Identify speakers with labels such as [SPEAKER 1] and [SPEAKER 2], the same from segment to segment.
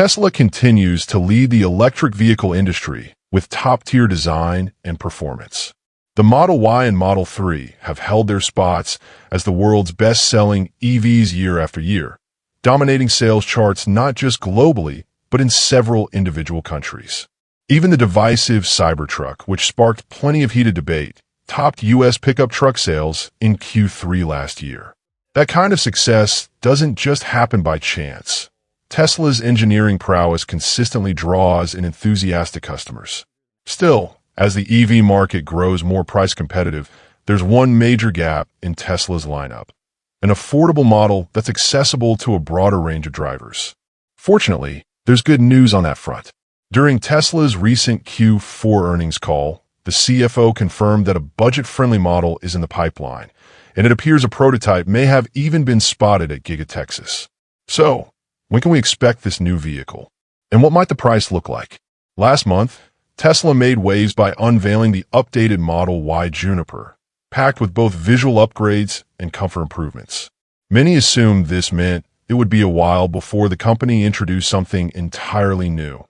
[SPEAKER 1] Tesla continues to lead the electric vehicle industry with top-tier design and performance. The Model Y and Model 3 have held their spots as the world's best-selling EVs year after year, dominating sales charts not just globally, but in several individual countries. Even the divisive Cybertruck, which sparked plenty of heated debate, topped U.S. pickup truck sales in Q3 last year. That kind of success doesn't just happen by chance. Tesla's engineering prowess consistently draws in enthusiastic customers. Still, as the EV market grows more price competitive, there's one major gap in Tesla's lineup: an affordable model that's accessible to a broader range of drivers. Fortunately, there's good news on that front. During Tesla's recent Q4 earnings call, the CFO confirmed that a budget-friendly model is in the pipeline, and it appears a prototype may have even been spotted at Giga Texas. So, when can we expect this new vehicle? And what might the price look like? Last month, Tesla made waves by unveiling the updated Model Y Juniper, packed with both visual upgrades and comfort improvements. Many assumed this meant it would be a while before the company introduced something entirely new.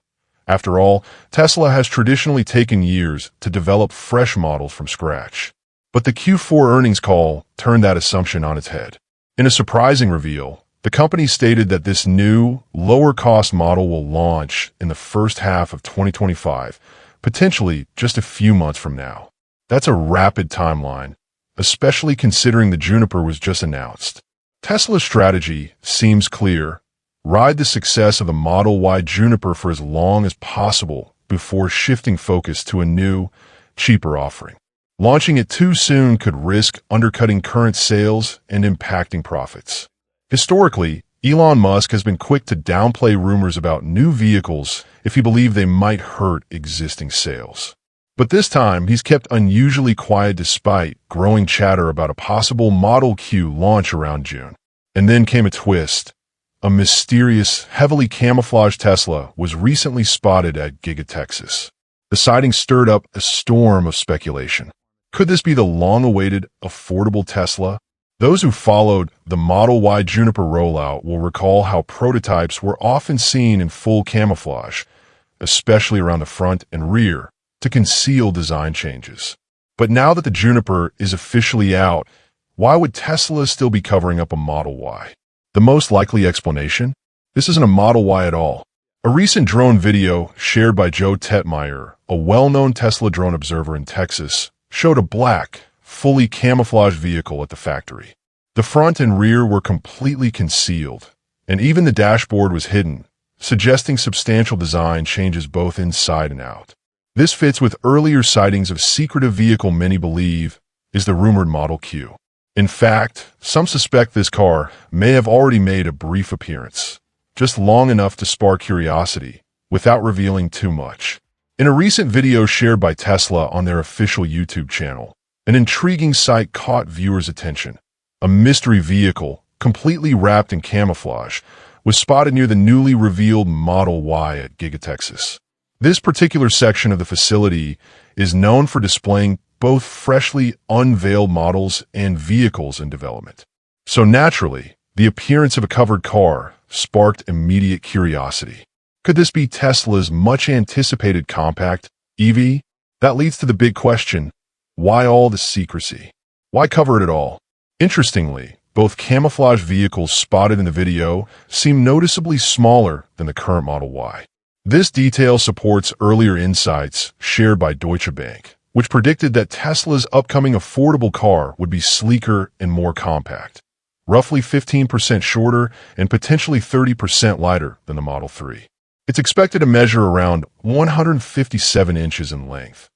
[SPEAKER 1] After all, Tesla has traditionally taken years to develop fresh models from scratch. But the Q4 earnings call turned that assumption on its head. In a surprising reveal, the company stated that this new, lower-cost model will launch in the first half of 2025, potentially just a few months from now. That's a rapid timeline, especially considering the Juniper was just announced. Tesla's strategy seems clear: ride the success of the Model Y Juniper for as long as possible before shifting focus to a new, cheaper offering. Launching it too soon could risk undercutting current sales and impacting profits. Historically, Elon Musk has been quick to downplay rumors about new vehicles if he believed they might hurt existing sales. But this time, he's kept unusually quiet despite growing chatter about a possible Model Q launch around June. And then came a twist. A mysterious, heavily camouflaged Tesla was recently spotted at Giga Texas. The sighting stirred up a storm of speculation. Could this be the long-awaited, affordable Tesla? Those who followed the Model Y Juniper rollout will recall how prototypes were often seen in full camouflage, especially around the front and rear, to conceal design changes. But now that the Juniper is officially out, why would Tesla still be covering up a Model Y? The most likely explanation? This isn't a Model Y at all. A recent drone video shared by Joe Tetmeyer, a well-known Tesla drone observer in Texas, showed a black, fully camouflaged vehicle at the factory. The front and rear were completely concealed, and even the dashboard was hidden, suggesting substantial design changes both inside and out. This fits with earlier sightings of secretive vehicle many believe is the rumored Model Q. In fact, some suspect this car may have already made a brief appearance, just long enough to spark curiosity, without revealing too much. In a recent video shared by Tesla on their official YouTube channel, an intriguing sight caught viewers' attention. A mystery vehicle, completely wrapped in camouflage, was spotted near the newly revealed Model Y at Giga Texas. This particular section of the facility is known for displaying both freshly unveiled models and vehicles in development. So naturally, the appearance of a covered car sparked immediate curiosity. Could this be Tesla's much-anticipated compact EV? That leads to the big question: why all the secrecy? Why cover it at all? Interestingly, both camouflage vehicles spotted in the video seem noticeably smaller than the current Model Y. This detail supports earlier insights shared by Deutsche Bank, which predicted that Tesla's upcoming affordable car would be sleeker and more compact, roughly 15% shorter and potentially 30% lighter than the Model 3. It's expected to measure around 157 inches in length,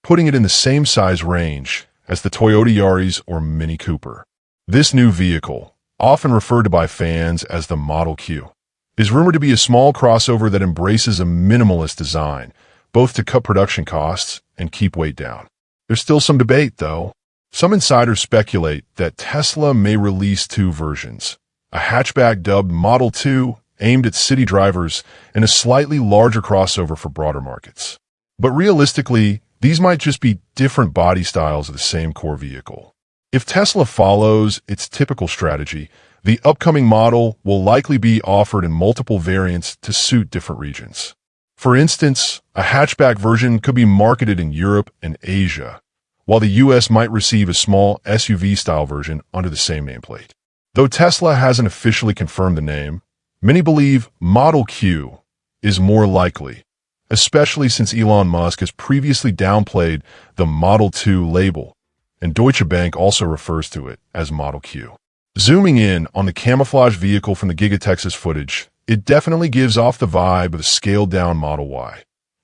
[SPEAKER 1] putting it in the same size range as the Toyota Yaris or Mini Cooper. This new vehicle, often referred to by fans as the Model Q, is rumored to be a small crossover that embraces a minimalist design, both to cut production costs and keep weight down. There's still some debate, though. Some insiders speculate that Tesla may release two versions: a hatchback dubbed Model 2, aimed at city drivers, and a slightly larger crossover for broader markets. But realistically, these might just be different body styles of the same core vehicle. If Tesla follows its typical strategy, The upcoming model will likely be offered in multiple variants to suit different regions. For instance, a hatchback version could be marketed in Europe and Asia, while the US might receive a small SUV-style version under the same nameplate. Though Tesla hasn't officially confirmed the name, many believe Model Q is more likely, especially since Elon Musk has previously downplayed the Model 2 label, and Deutsche Bank also refers to it as Model Q. Zooming in on the camouflage vehicle from the Giga Texas footage, it definitely gives off the vibe of a scaled-down Model Y.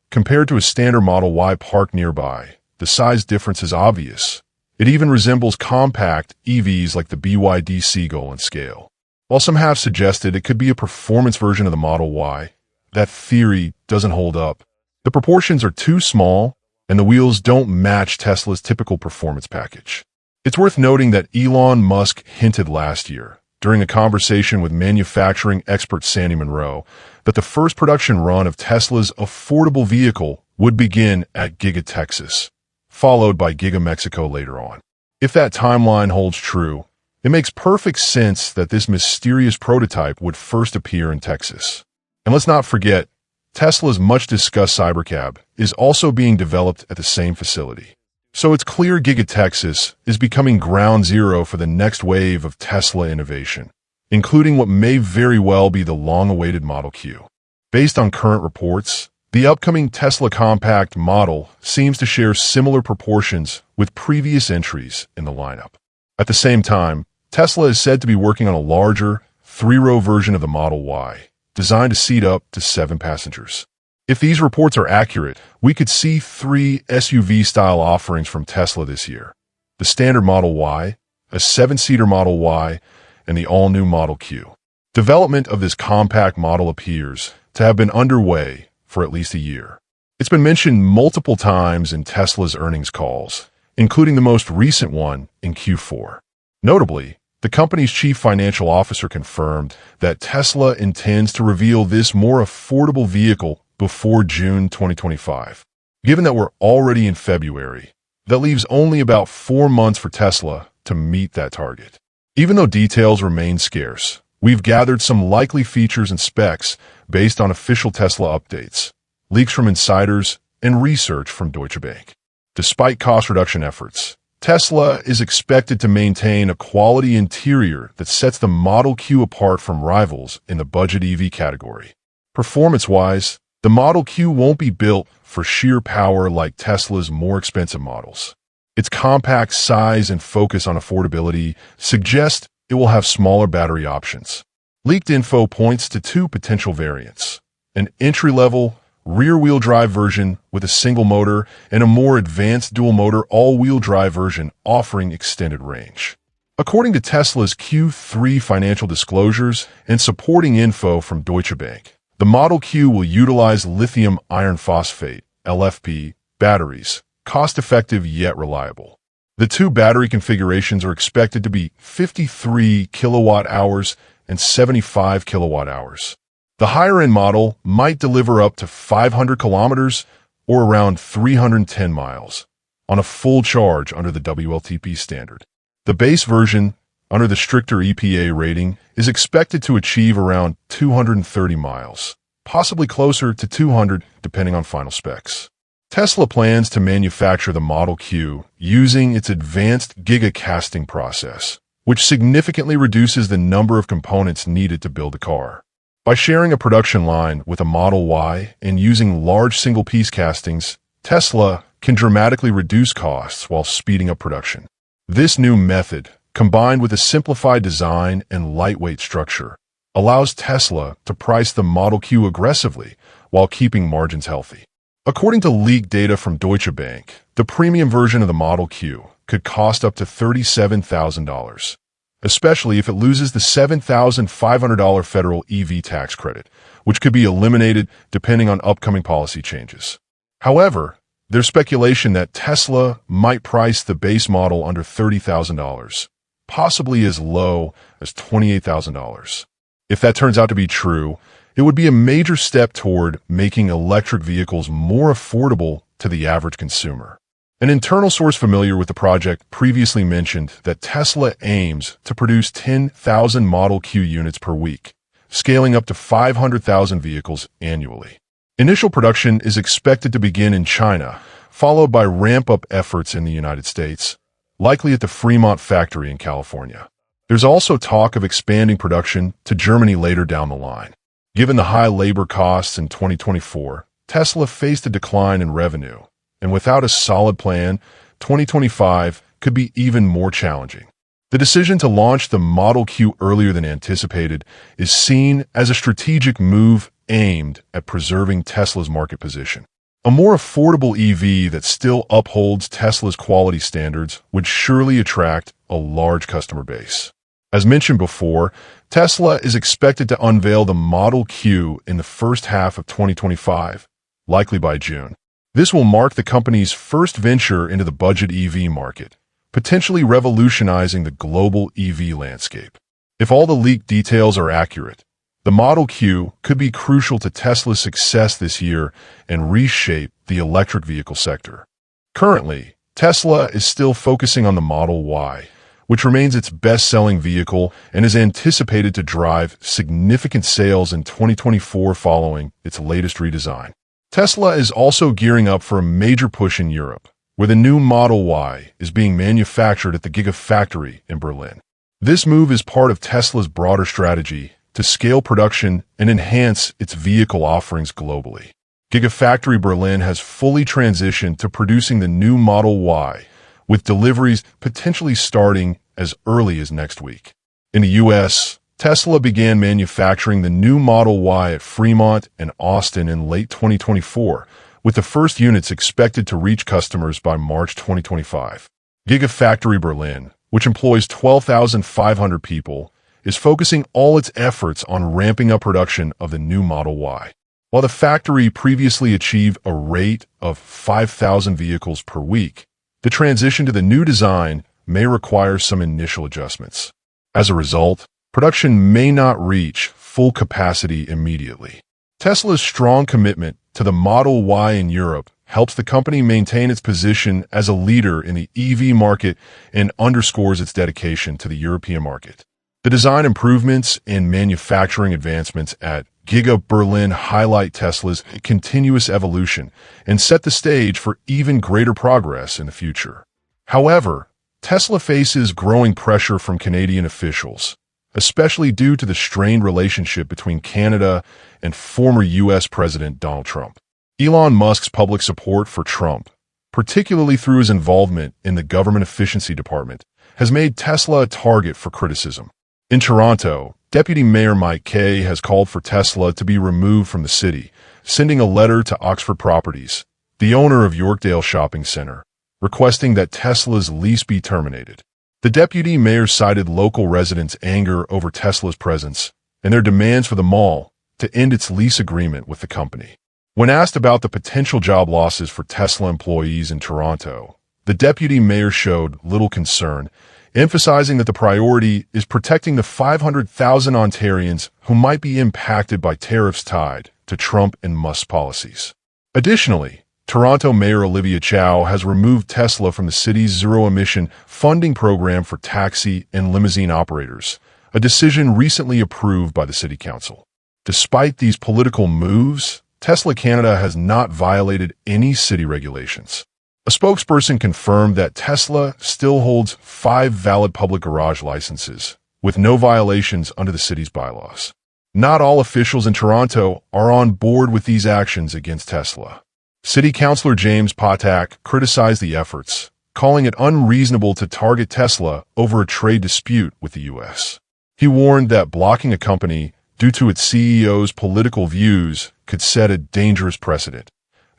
[SPEAKER 1] Compared to a standard Model Y parked nearby, the size difference is obvious. It even resembles compact EVs like the BYD Seagull in scale. While some have suggested it could be a performance version of the Model Y, that theory doesn't hold up. The proportions are too small, and the wheels don't match Tesla's typical performance package. It's worth noting that Elon Musk hinted last year, during a conversation with manufacturing expert Sandy Munro, that the first production run of Tesla's affordable vehicle would begin at Giga Texas, followed by Giga Mexico later on. If that timeline holds true, it makes perfect sense that this mysterious prototype would first appear in Texas. And let's not forget, Tesla's much-discussed Cybercab is also being developed at the same facility. So it's clear Giga Texas is becoming ground zero for the next wave of Tesla innovation, including what may very well be the long-awaited Model Q. Based on current reports, the upcoming Tesla compact model seems to share similar proportions with previous entries in the lineup. At the same time, Tesla is said to be working on a larger, three-row version of the Model Y, designed to seat up to 7 passengers. If these reports are accurate, we could see 3 SUV-style offerings from Tesla this year: the standard Model Y, a 7-seater Model Y, and the all-new Model Q. Development of this compact model appears to have been underway for at least a year. It's been mentioned multiple times in Tesla's earnings calls, including the most recent one in Q4. Notably, the company's chief financial officer confirmed that Tesla intends to reveal this more affordable vehicle before June 2025. Given that we're already in February, that leaves only about 4 months for Tesla to meet that target. Even though details remain scarce, we've gathered some likely features and specs based on official Tesla updates, leaks from insiders, and research from Deutsche Bank. Despite cost reduction efforts, Tesla is expected to maintain a quality interior that sets the Model Q apart from rivals in the budget EV category. Performance-wise, the Model Q won't be built for sheer power like Tesla's more expensive models. Its compact size and focus on affordability suggest it will have smaller battery options. Leaked info points to 2 potential variants: an entry-level, rear-wheel drive version with a single motor and a more advanced dual-motor all-wheel drive version offering extended range. According to Tesla's Q3 financial disclosures and supporting info from Deutsche Bank, the Model Q will utilize lithium iron phosphate, LFP, batteries, cost-effective yet reliable. The 2 battery configurations are expected to be 53 kilowatt-hours and 75 kilowatt-hours. The higher-end model might deliver up to 500 kilometers or around 310 miles on a full charge under the WLTP standard. The base version, under the stricter EPA rating, is expected to achieve around 230 miles, possibly closer to 200 depending on final specs. Tesla plans to manufacture the Model Q using its advanced Giga casting process, which significantly reduces the number of components needed to build the car. By sharing a production line with a Model Y and using large single-piece castings, Tesla can dramatically reduce costs while speeding up production. This new method, combined with a simplified design and lightweight structure, allows Tesla to price the Model Q aggressively while keeping margins healthy. According to leaked data from Deutsche Bank, the premium version of the Model Q could cost up to $37,000. Especially if it loses the $7,500 federal EV tax credit, which could be eliminated depending on upcoming policy changes. However, there's speculation that Tesla might price the base model under $30,000, possibly as low as $28,000. If that turns out to be true, it would be a major step toward making electric vehicles more affordable to the average consumer. An internal source familiar with the project previously mentioned that Tesla aims to produce 10,000 Model Q units per week, scaling up to 500,000 vehicles annually. Initial production is expected to begin in China, followed by ramp-up efforts in the United States, likely at the Fremont factory in California. There's also talk of expanding production to Germany later down the line. Given the high labor costs in 2024, Tesla faced a decline in revenue, and without a solid plan, 2025 could be even more challenging. The decision to launch the Model Q earlier than anticipated is seen as a strategic move aimed at preserving Tesla's market position. A more affordable EV that still upholds Tesla's quality standards would surely attract a large customer base. As mentioned before, Tesla is expected to unveil the Model Q in the first half of 2025, likely by June. This will mark the company's first venture into the budget EV market, potentially revolutionizing the global EV landscape. If all the leaked details are accurate, the Model Q could be crucial to Tesla's success this year and reshape the electric vehicle sector. Currently, Tesla is still focusing on the Model Y, which remains its best-selling vehicle and is anticipated to drive significant sales in 2024 following its latest redesign. Tesla is also gearing up for a major push in Europe, where the new Model Y is being manufactured at the Giga factory in Berlin. This move is part of Tesla's broader strategy to scale production and enhance its vehicle offerings globally. Gigafactory Berlin has fully transitioned to producing the new Model Y, with deliveries potentially starting as early as next week. In the U.S., Tesla began manufacturing the new Model Y at Fremont and Austin in late 2024, with the first units expected to reach customers by March 2025. Gigafactory Berlin, which employs 12,500 people, is focusing all its efforts on ramping up production of the new Model Y. While the factory previously achieved a rate of 5,000 vehicles per week, the transition to the new design may require some initial adjustments. As a result, production may not reach full capacity immediately. Tesla's strong commitment to the Model Y in Europe helps the company maintain its position as a leader in the EV market and underscores its dedication to the European market. The design improvements and manufacturing advancements at Giga Berlin highlight Tesla's continuous evolution and set the stage for even greater progress in the future. However, Tesla faces growing pressure from Canadian officials, especially due to the strained relationship between Canada and former U.S. President Donald Trump. Elon Musk's public support for Trump, particularly through his involvement in the government efficiency department, has made Tesla a target for criticism. In Toronto, Deputy Mayor Mike Kay has called for Tesla to be removed from the city, sending a letter to Oxford Properties, the owner of Yorkdale Shopping Centre, requesting that Tesla's lease be terminated. The deputy mayor cited local residents' anger over Tesla's presence and their demands for the mall to end its lease agreement with the company. When asked about the potential job losses for Tesla employees in Toronto, the deputy mayor showed little concern, emphasizing that the priority is protecting the 500,000 Ontarians who might be impacted by tariffs tied to Trump and Musk's policies. Additionally, Toronto Mayor Olivia Chow has removed Tesla from the city's zero-emission funding program for taxi and limousine operators, a decision recently approved by the City Council. Despite these political moves, Tesla Canada has not violated any city regulations. A spokesperson confirmed that Tesla still holds 5 valid public garage licenses, with no violations under the city's bylaws. Not all officials in Toronto are on board with these actions against Tesla. City Councillor James Patak criticized the efforts, calling it unreasonable to target Tesla over a trade dispute with the U.S. He warned that blocking a company due to its CEO's political views could set a dangerous precedent,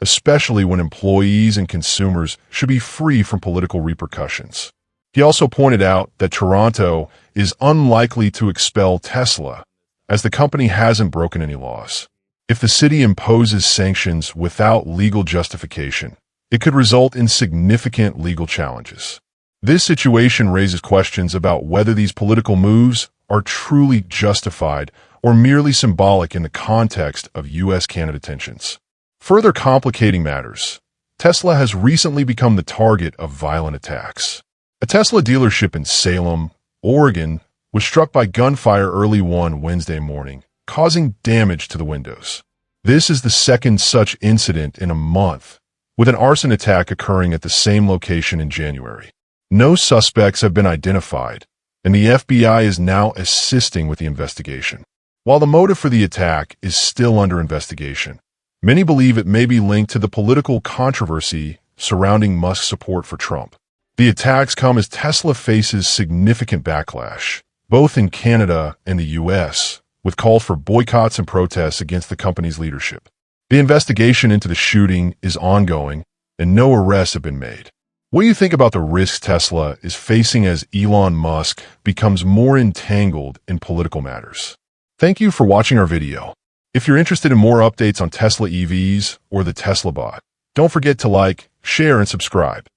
[SPEAKER 1] especially when employees and consumers should be free from political repercussions. He also pointed out that Toronto is unlikely to expel Tesla, as the company hasn't broken any laws. If the city imposes sanctions without legal justification, it could result in significant legal challenges. This situation raises questions about whether these political moves are truly justified or merely symbolic in the context of U.S.-Canada tensions. Further complicating matters, Tesla has recently become the target of violent attacks. A Tesla dealership in Salem, Oregon, was struck by gunfire early one Wednesday morning, causing damage to the windows. This is the second such incident in a month, with an arson attack occurring at the same location in January. No suspects have been identified, and the FBI is now assisting with the investigation. While the motive for the attack is still under investigation, many believe it may be linked to the political controversy surrounding Musk's support for Trump. The attacks come as Tesla faces significant backlash, both in Canada and the U.S., with calls for boycotts and protests against the company's leadership. The investigation into the shooting is ongoing, and no arrests have been made. What do you think about the risks Tesla is facing as Elon Musk becomes more entangled in political matters? Thank you for watching our video. If you're interested in more updates on Tesla EVs or the Tesla bot, don't forget to like, share, and subscribe.